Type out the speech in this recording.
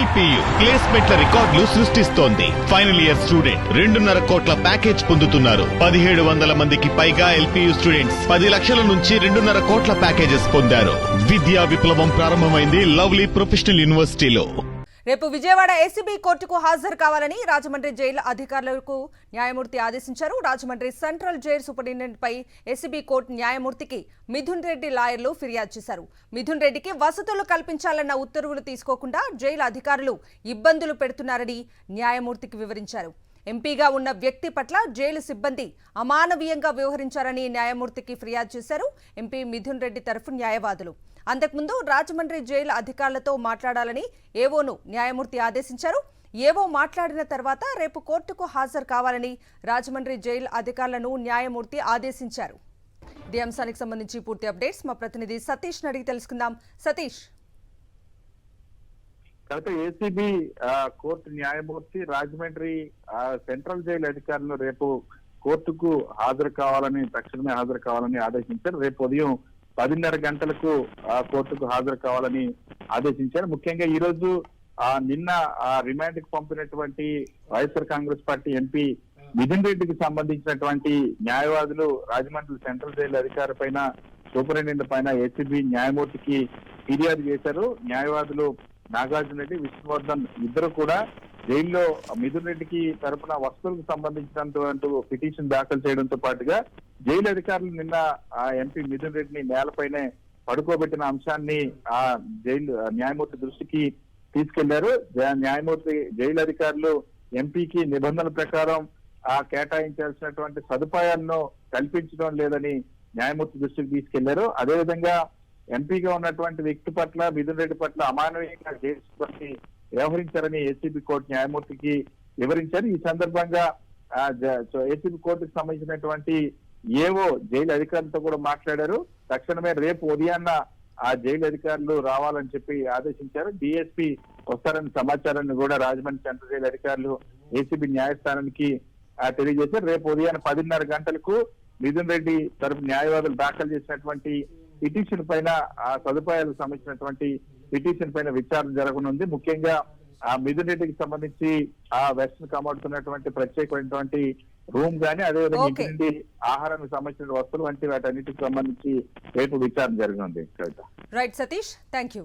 LPU ప్లేస్మెంట్ల రికార్డులు సృష్టిస్తోంది. Final year student 2.5 కోట్ల ప్యాకేజ్ పొందుతున్నారు. 1700 మందికి పైగా ఎల్పియు స్టూడెంట్స్ 10 లక్షల నుంచి 2.5 కోట్ల ప్యాకేజెస్ పొందారు. విద్యా విప్లవం ప్రారంభమైంది లవ్లీ ప్రొఫెషనల్ యూనివర్సిటీలో. రేపు విజయవాడ ఏసీబీ కోర్టుకు హాజరు కావాలని రాజమండ్రి జైలు అధికారులకు న్యాయమూర్తి ఆదేశించారు. రాజమండ్రి సెంట్రల్ జైలు సూపరింటెండెంట్ పై ఏసీబీ కోర్టు న్యాయమూర్తికి మిథున్ రెడ్డి లాయర్లు ఫిర్యాదు చేశారు. మిథున్ రెడ్డికి వసతులు కల్పించాలన్న ఉత్తర్వులు తీసుకోకుండా జైలు అధికారులు ఇబ్బందులు పెడుతున్నారని న్యాయమూర్తికి వివరించారు. ఎంపీగా ఉన్న వ్యక్తి పట్ల జైలు సిబ్బంది అమానవీయంగా వ్యవహరించారని న్యాయమూర్తికి ఫిర్యాదు చేశారు ఎంపీ మిథున్ రెడ్డి తరఫు న్యాయవాదులు. అంతకుముందు రాజమండ్రి జైలు అధికారులతో మాట్లాడాలని ఏవోను న్యాయమూర్తి ఆదేశించారు. ఏవో మాట్లాడిన తర్వాత రేపు కోర్టుకు హాజరు కావాలని రాజమండ్రి జైలు అధికారులను న్యాయమూర్తి ఆదేశించారు. ఈ అంశానికి సంబంధించి పూర్తి అప్డేట్స్ మా ప్రతినిధి సతీష్ అడిగి తెలుసుకుందాం. సతీష్, ఏసీబీ కోర్టు న్యాయమూర్తి రాజమండ్రి సెంట్రల్ జైలు అధికారులు రేపు కోర్టుకు తక్షణమే హాజరు కావాలని ఆదేశించారు. రేపు ఉదయం 10:30 గంటలకు కోర్టుకు హాజరు కావాలని ఆదేశించారు. ముఖ్యంగా ఈ రోజు నిన్న రిమాండ్ కు పంపినటువంటి వైఎస్ఆర్ కాంగ్రెస్ పార్టీ ఎంపీ మిథున్ రెడ్డికి సంబంధించినటువంటి న్యాయవాదులు రాజమండ్రి సెంట్రల్ జైలు అధికారి పైన సూపరింటెండెంట్ పైన ఏసీబీ న్యాయమూర్తికి ఫిర్యాదు చేశారు. న్యాయవాదులు నాగార్జున రెడ్డి, విష్ణువర్ధన్ ఇద్దరు కూడా జైల్లో మిథున్ రెడ్డికి తరపున వస్తువులకు సంబంధించినటువంటి పిటిషన్ దాఖలు చేయడంతో పాటుగా జైలు అధికారులు నిన్న ఎంపీ మిథున్ రెడ్డిని నేలపైనే పడుకోబెట్టిన అంశాన్ని జైలు న్యాయమూర్తి దృష్టికి తీసుకెళ్లారు. న్యాయమూర్తి జైలు అధికారులు ఎంపీకి నిబంధనల ప్రకారం కేటాయించాల్సినటువంటి సదుపాయాలను కల్పించడం లేదని న్యాయమూర్తి దృష్టికి తీసుకెళ్లారు. అదేవిధంగా ఎంపీగా ఉన్నటువంటి వ్యక్తి పట్ల మిథున్ రెడ్డి పట్ల అమానవీయంగా జైలు వ్యవహరించారని ఏసీబీ కోర్టు న్యాయమూర్తికి వివరించారు. ఈ సందర్భంగా ఏసీబీ కోర్టుకు సంబంధించినటువంటి ఏవో జైలు అధికారులతో కూడా మాట్లాడారు. తక్షణమే రేపు ఉదయాన్న జైలు అధికారులు రావాలని చెప్పి ఆదేశించారు. డిఎస్పీ వస్తారని సమాచారాన్ని కూడా రాజమండ్రి సెంట్రల్ జైలు అధికారులు ఏసీబీ న్యాయస్థానానికి తెలియజేశారు. రేపు ఉదయాన్న 10:30 గంటలకు మిథున్ రెడ్డి తరపు న్యాయవాదులు దాఖలు చేసినటువంటి పిటిషన్ పైన సదుపాయాలకు సంబంధించినటువంటి పిటిషన్ పైన విచారణ జరగనుంది. ముఖ్యంగా మిథున్ రెడ్డికి సంబంధించి వెస్టర్న్ కమోడ్స్ ఉన్నటువంటి ప్రత్యేకమైనటువంటి రూమ్ గానీ, అదేవిధంగా ఇంటి నుండి ఆహారానికి సంబంధించిన వస్తువులు వంటి వాటన్నిటికి సంబంధించి రేపు విచారణ జరగనుంది. Right Satish, thank you.